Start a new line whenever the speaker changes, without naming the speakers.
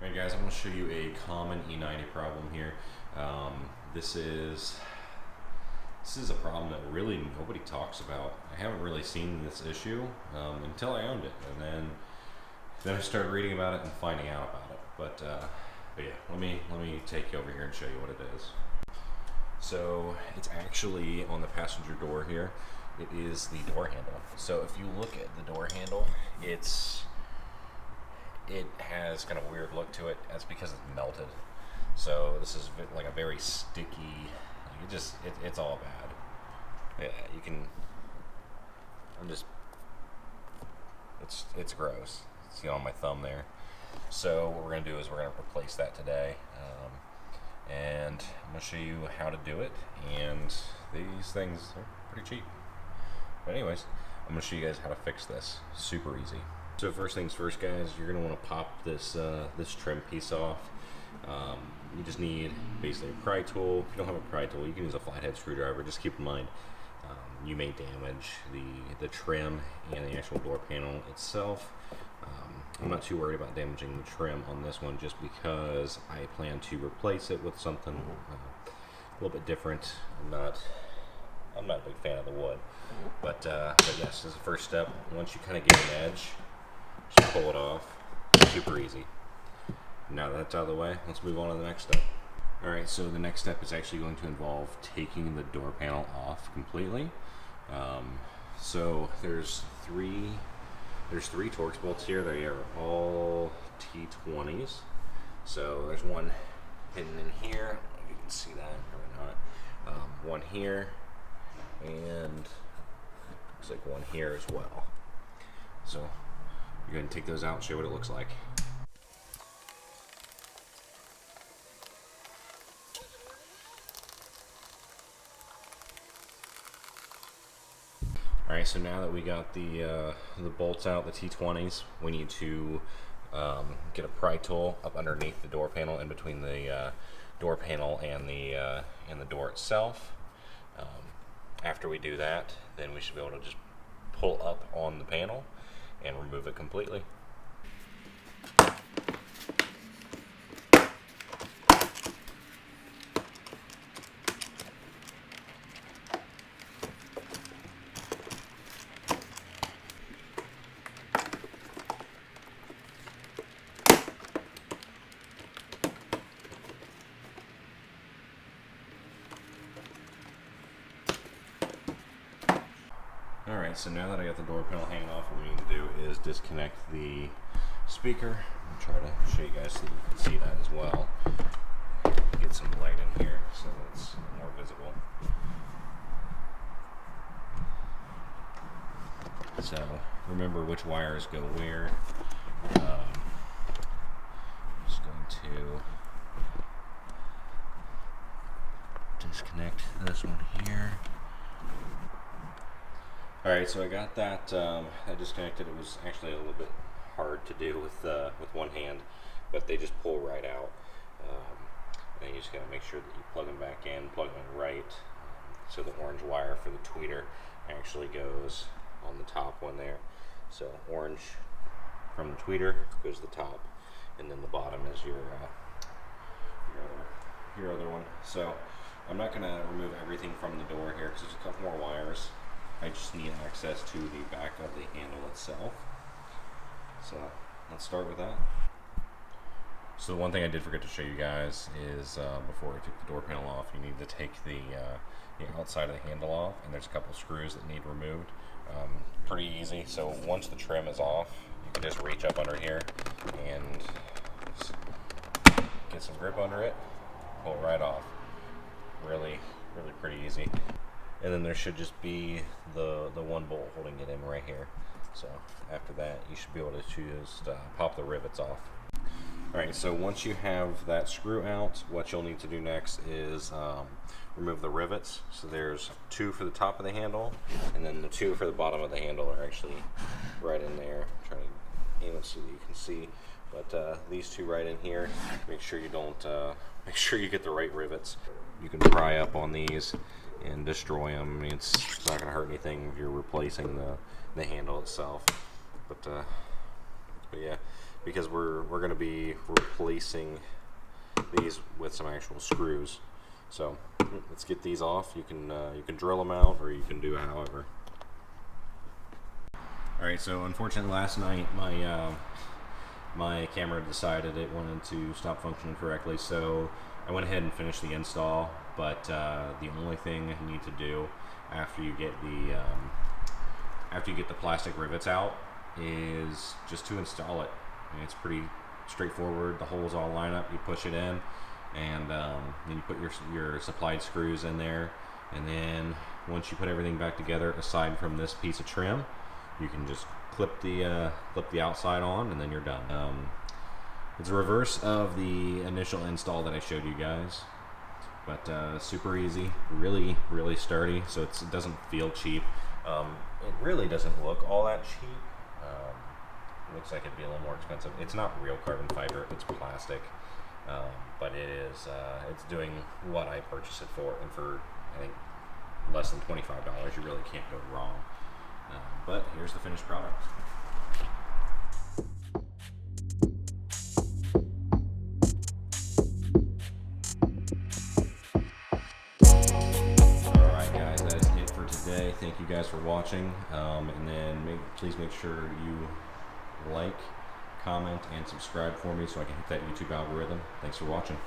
Alright guys, I'm going to show you a common E90 problem here. This is a problem that really nobody talks about. I haven't really seen this issue until I owned it, and then I started reading about it and finding out about it. But yeah, let me take you over here and show you what it is. So it's actually on the passenger door here. It is the door handle. So if you look at the door handle, it has kind of a weird look to it. That's because it's melted. So this is like a very sticky, it's all bad. Yeah, you can, it's gross. See on my thumb there. So what we're gonna do is we're gonna replace that today. And I'm gonna show you how to do it. And these things are pretty cheap. But anyways, I'm gonna show you guys how to fix this. Super easy. So first things first, guys, you're gonna want to pop this this trim piece off. You just need basically a pry tool. If you don't have a pry tool, you can use a flathead screwdriver. Just keep in mind, you may damage the trim and the actual door panel itself. I'm not too worried about damaging the trim on this one, just because I plan to replace it with something a little bit different. I'm not a big fan of the wood, but yes, this is the first step. Once you kind of get an edge, just pull it off. Super easy. Now that that's out of the way, let's move on to the next step. Alright, so the next step is actually going to involve taking the door panel off completely. So there's three Torx bolts here. They are all T20s. So there's one hidden in here. I don't know if you can see that, probably not. One here, and looks like one here as well. So you're going to take those out and show what it looks like. Alright, so now that we got the bolts out, the T20s, we need to get a pry tool up underneath the door panel, in between the door panel and the door itself. After we do that, then we should be able to just pull up on the panel and remove it completely. Alright, so now that I got the door panel hanging off, what we need to do is disconnect the speaker. I'll try to show you guys so that you can see that as well. Get some light in here so it's more visible. So remember which wires go where. Just going to disconnect this one here. Alright, so I got that I disconnected. It was actually a little bit hard to do with one hand, but they just pull right out. And you just gotta make sure that you plug them back in, plug them in right, so the orange wire for the tweeter actually goes on the top one there. So orange from the tweeter goes to the top, and then the bottom is your other one. So I'm not gonna remove everything from the door here because there's a couple more wires. I just need access to the back of the handle itself. So let's start with that. So the one thing I did forget to show you guys is before I took the door panel off, you need to take the outside of the handle off, and there's a couple screws that need removed. Pretty easy. So once the trim is off, you can just reach up under here and get some grip under it, pull it right off. Really pretty easy. And then there should just be the one bolt holding it in right here. So after that, you should be able to just pop the rivets off. Alright, so once you have that screw out, what you'll need to do next is remove the rivets. So there's two for the top of the handle, and then the two for the bottom of the handle are actually right in there. I'm trying to aim it so that you can see. But these two right in here, make sure you get the right rivets. You can pry up on these and destroy them. I mean, it's not going to hurt anything if you're replacing the handle itself. But yeah, because we're going to be replacing these with some actual screws. So let's get these off. You can drill them out, or you can do however. All right. So unfortunately, last night my camera decided it wanted to stop functioning correctly, so I went ahead and finished the install. But the only thing you need to do after you get the plastic rivets out is just to install it. And it's pretty straightforward. The holes all line up. You push it in, and then you put your supplied screws in there. And then once you put everything back together, aside from this piece of trim, you can just clip the outside on, and then you're done. It's a reverse of the initial install that I showed you guys, but super easy, really sturdy, so it doesn't feel cheap. It really doesn't look all that cheap. Looks like it'd be a little more expensive. It's not real carbon fiber, it's plastic, but it is it's doing what I purchased it for, and for I think less than $25 you really can't go wrong. But here's the finished product. Thank you guys for watching, and then please make sure you like, comment, and subscribe for me so I can hit that YouTube algorithm. Thanks for watching.